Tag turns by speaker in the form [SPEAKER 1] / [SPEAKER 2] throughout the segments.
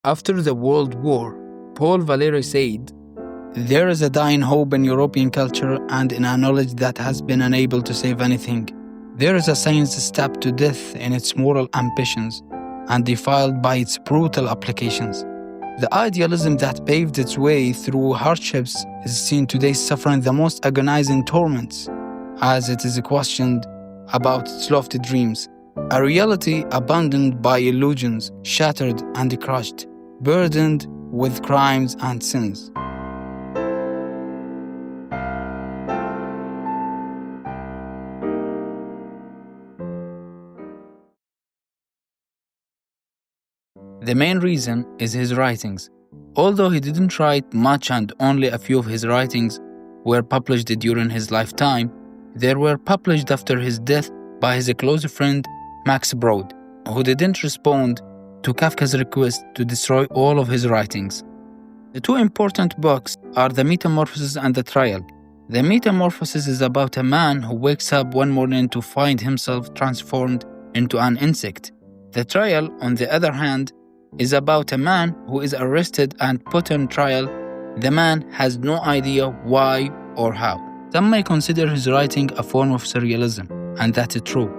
[SPEAKER 1] After the World War, Paul Valéry said, "There is a dying hope in European culture and in a knowledge that has been unable to save anything. There is a science stabbed to death in its moral ambitions and defiled by its brutal applications. The idealism that paved its way through hardships is seen today suffering the most agonizing torments, as it is questioned about its lofty dreams, a reality abandoned by illusions, shattered and crushed, burdened with crimes and sins." The main reason is his writings. Although he didn't write much and only a few of his writings were published during his lifetime, they were published after his death by his close friend Max Brod, who didn't respond to Kafka's request to destroy all of his writings. The two important books are The Metamorphosis and The Trial. The Metamorphosis is about a man who wakes up one morning to find himself transformed into an insect. The Trial, on the other hand, is about a man who is arrested and put on trial. The man has no idea why or how. Some may consider his writing a form of surrealism, and that is true.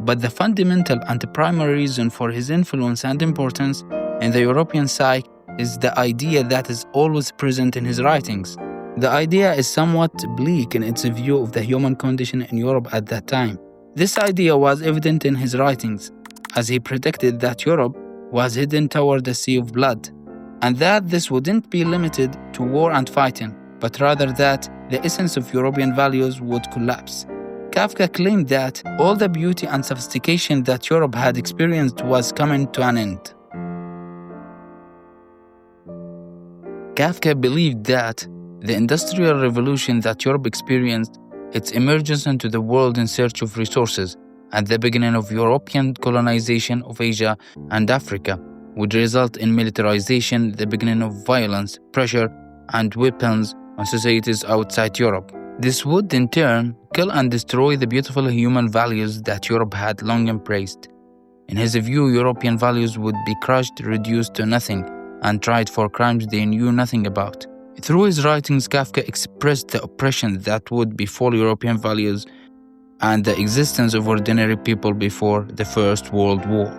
[SPEAKER 1] But the fundamental and primary reason for his influence and importance in the European psyche is the idea that is always present in his writings. The idea is somewhat bleak in its view of the human condition in Europe at that time. This idea was evident in his writings, as he predicted that Europe was heading toward a sea of blood, and that this wouldn't be limited to war and fighting, but rather that the essence of European values would collapse. Kafka claimed that all the beauty and sophistication that Europe had experienced was coming to an end. Kafka believed that the Industrial Revolution that Europe experienced, its emergence into the world in search of resources, and the beginning of European colonization of Asia and Africa, would result in militarization, the beginning of violence, pressure, and weapons on societies outside Europe. This would, in turn, kill and destroy the beautiful human values that Europe had long embraced. In his view, European values would be crushed, reduced to nothing, and tried for crimes they knew nothing about. Through his writings, Kafka expressed the oppression that would befall European values and the existence of ordinary people before the First World War.